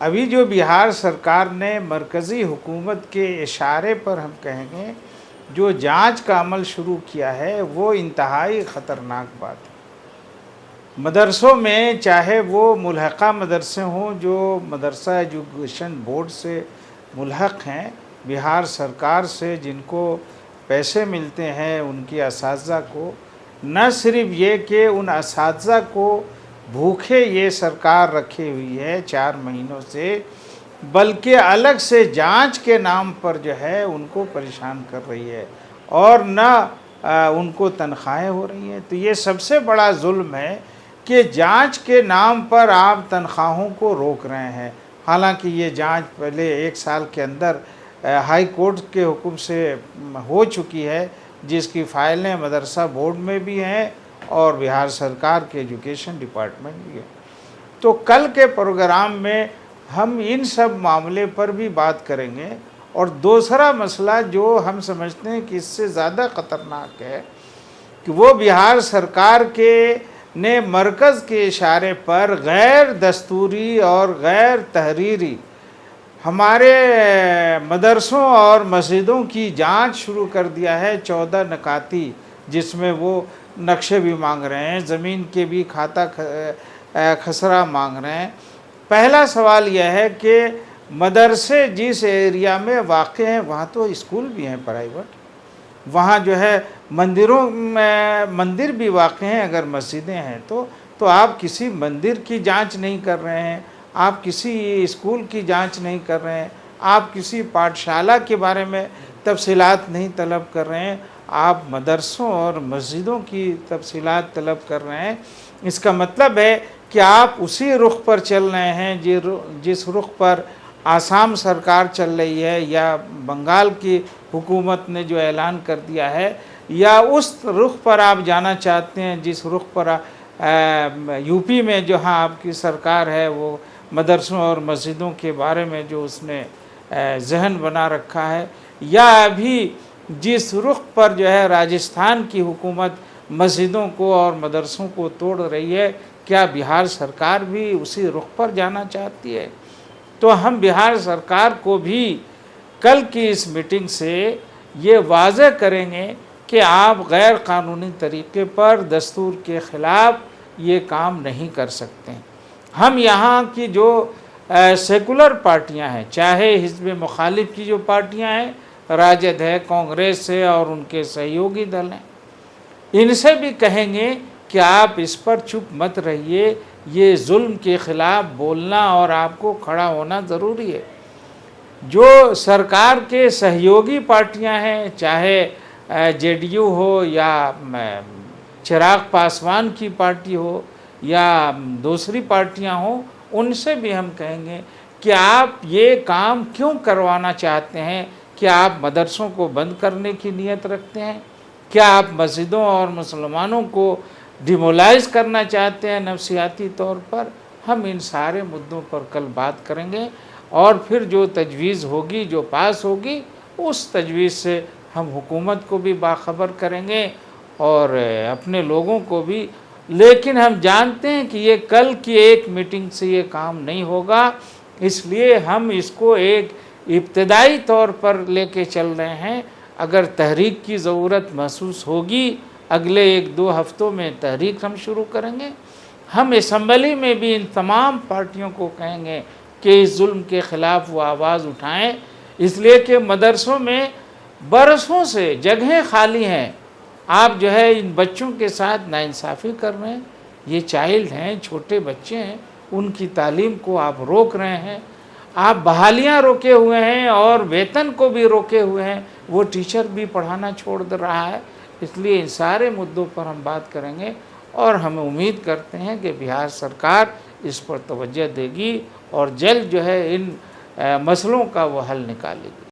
ابھی جو بہار سرکار نے مرکزی حکومت کے اشارے پر ہم کہیں گے جو جانچ کا عمل شروع کیا ہے وہ انتہائی خطرناک بات ہے۔ مدرسوں میں چاہے وہ ملحقہ مدرسے ہوں جو مدرسہ ایجوکیشن بورڈ سے ملحق ہیں، بہار سرکار سے جن کو پیسے ملتے ہیں ان کے اساتذہ کو، نہ صرف یہ کہ ان اساتذہ کو بھوکے یہ سرکار رکھے ہوئی ہے 4 مہینوں سے، بلکہ الگ سے جانچ کے نام پر جو ہے ان کو پریشان کر رہی ہے اور نہ ان کو تنخواہیں ہو رہی ہیں۔ تو یہ سب سے بڑا ظلم ہے کہ جانچ کے نام پر آپ تنخواہوں کو روک رہے ہیں، حالانکہ یہ جانچ پہلے 1 سال کے اندر ہائی کورٹ کے حکم سے ہو چکی ہے، جس کی فائلیں مدرسہ بورڈ میں بھی ہیں اور بہار سرکار کے ایجوکیشن ڈپارٹمنٹ بھی ہے۔ تو کل کے پروگرام میں ہم ان سب معاملے پر بھی بات کریں گے، اور دوسرا مسئلہ جو ہم سمجھتے ہیں کہ اس سے زیادہ خطرناک ہے کہ وہ بہار سرکار نے مرکز کے اشارے پر غیر دستوری اور غیر تحریری ہمارے مدرسوں اور مسجدوں کی جانچ شروع کر دیا ہے 14 نکاتی، جس میں وہ نقشے بھی مانگ رہے ہیں، زمین کے بھی کھاتہ خسرہ مانگ رہے ہیں۔ پہلا سوال یہ ہے کہ مدرسے جس ایریا میں واقع ہیں وہاں تو اسکول بھی ہیں پرائیویٹ، وہاں جو ہے مندر بھی واقع ہیں، اگر مسجدیں ہیں تو آپ کسی مندر کی جانچ نہیں کر رہے ہیں، آپ کسی اسکول کی جانچ نہیں کر رہے ہیں، آپ کسی پاٹھشالہ کے بارے میں تفصیلات نہیں طلب کر رہے ہیں، آپ مدرسوں اور مسجدوں کی تفصیلات طلب کر رہے ہیں۔ اس کا مطلب ہے کہ آپ اسی رخ پر چل رہے ہیں جس رخ پر آسام سرکار چل رہی ہے، یا بنگال کی حکومت نے جو اعلان کر دیا ہے، یا اس رخ پر آپ جانا چاہتے ہیں جس رخ پر یو پی میں جہاں آپ کی سرکار ہے وہ مدرسوں اور مسجدوں کے بارے میں جو اس نے ذہن بنا رکھا ہے، یا ابھی جس رخ پر جو ہے راجستھان کی حکومت مسجدوں کو اور مدرسوں کو توڑ رہی ہے، کیا بہار سرکار بھی اسی رخ پر جانا چاہتی ہے؟ تو ہم بہار سرکار کو بھی کل کی اس میٹنگ سے یہ واضح کریں گے کہ آپ غیر قانونی طریقے پر دستور کے خلاف یہ کام نہیں کر سکتے۔ ہم یہاں کی جو سیکولر پارٹیاں ہیں، چاہے حزب مخالف کی جو پارٹیاں ہیں، راجد ہے، کانگریس ہے اور ان کے سہیوگی دل ہیں، ان سے بھی کہیں گے کہ آپ اس پر چپ مت رہیے، یہ ظلم کے خلاف بولنا اور آپ کو کھڑا ہونا ضروری ہے۔ جو سرکار کے سہیوگی پارٹیاں ہیں، چاہے جے ڈی یو ہو یا چراغ پاسوان کی پارٹی ہو یا دوسری پارٹیاں ہوں، ان سے بھی ہم کہیں گے کہ آپ یہ کام کیوں کروانا چاہتے ہیں؟ کیا آپ مدرسوں کو بند کرنے کی نیت رکھتے ہیں؟ کیا آپ مسجدوں اور مسلمانوں کو ڈیمولائز کرنا چاہتے ہیں نفسیاتی طور پر؟ ہم ان سارے مدعوں پر کل بات کریں گے، اور پھر جو تجویز ہوگی، جو پاس ہوگی، اس تجویز سے ہم حکومت کو بھی باخبر کریں گے اور اپنے لوگوں کو بھی۔ لیکن ہم جانتے ہیں کہ یہ کل کی ایک میٹنگ سے یہ کام نہیں ہوگا، اس لیے ہم اس کو ایک ابتدائی طور پر لے کے چل رہے ہیں۔ اگر تحریک کی ضرورت محسوس ہوگی، اگلے 1-2 ہفتوں میں تحریک ہم شروع کریں گے۔ ہم اسمبلی میں بھی ان تمام پارٹیوں کو کہیں گے کہ اس ظلم کے خلاف وہ آواز اٹھائیں، اس لیے کہ مدرسوں میں برسوں سے جگہیں خالی ہیں، آپ جو ہے ان بچوں کے ساتھ ناانصافی کر رہے ہیں۔ یہ چائلڈ ہیں، چھوٹے بچے ہیں، ان کی تعلیم کو آپ روک رہے ہیں، آپ بحالیاں روکے ہوئے ہیں اور ویتن کو بھی روکے ہوئے ہیں، وہ ٹیچر بھی پڑھانا چھوڑ رہا ہے۔ اس لیے ان سارے مدعوں پر ہم بات کریں گے، اور ہم امید کرتے ہیں کہ بہار سرکار اس پر توجہ دے گی اور جلد جو ہے ان مسئلوں کا وہ حل نکالے گی۔